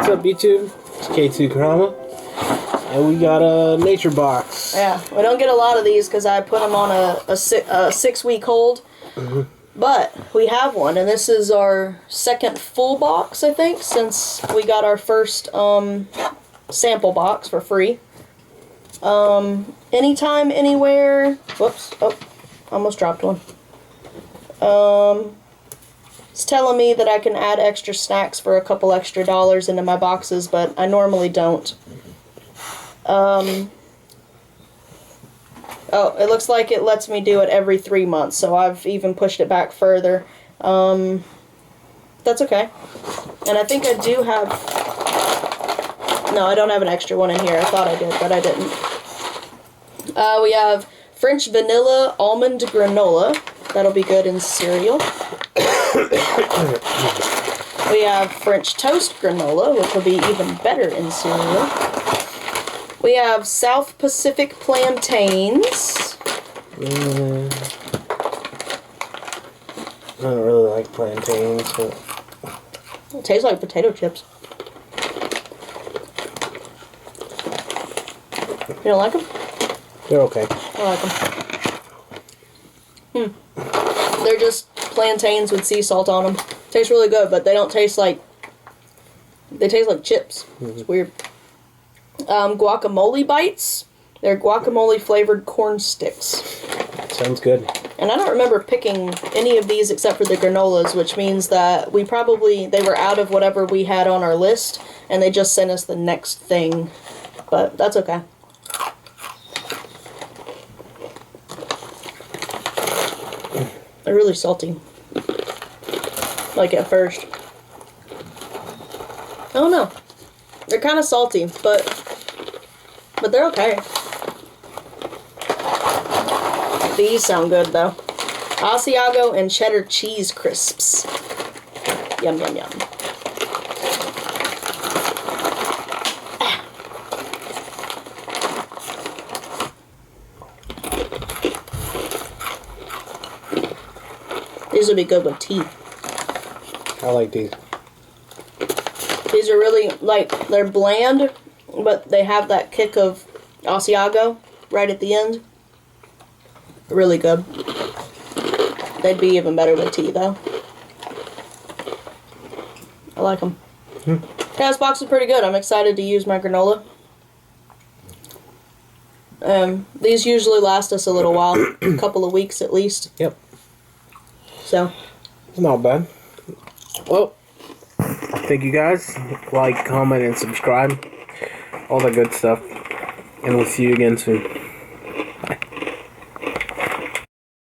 What's up, YouTube? It's K2 Karama, and we got a nature box. Yeah, we don't get a lot of these because I put them on a 6-week hold. But we have one, and this is our second full box, I think, since we got our first sample box for free. Anytime, anywhere. Whoops! Oh, almost dropped one. It's telling me that I can add extra snacks for a couple extra dollars into my boxes, but I normally don't. Oh, it looks like it lets me do it every 3 months, so I've even pushed it back further. That's okay. And I think I do have... No, I don't have an extra one in here. I thought I did, but I didn't. We have French Vanilla Almond Granola. That'll be good in cereal. We have French Toast Granola, which will be even better in cereal. We have South Pacific Plantains. I don't really like plantains, but... It tastes like potato chips. You don't like them? They're okay. I like them. They're just plantains with sea salt on them. Taste really good, but they don't taste like... They taste like chips. It's weird. Guacamole bites. They're guacamole flavored corn sticks. Sounds good. And I don't remember picking any of these except for the granolas, which means that they were out of whatever we had on our list, and they just sent us the next thing. But that's okay. They're really salty. Like at first. I don't know. They're kind of salty, but they're okay. These sound good though. Asiago and cheddar cheese crisps. Yum yum yum. These would be good with tea. I like these. These are really, like, they're bland, but they have that kick of Asiago right at the end. Really good. They'd be even better with tea, though. I like them. Yeah, this box is pretty good. I'm excited to use my granola. These usually last us a little while. A couple of weeks at least. Yep. So. It's not bad. Well, thank you guys. Like, comment, and subscribe. All that good stuff. And we'll see you again soon.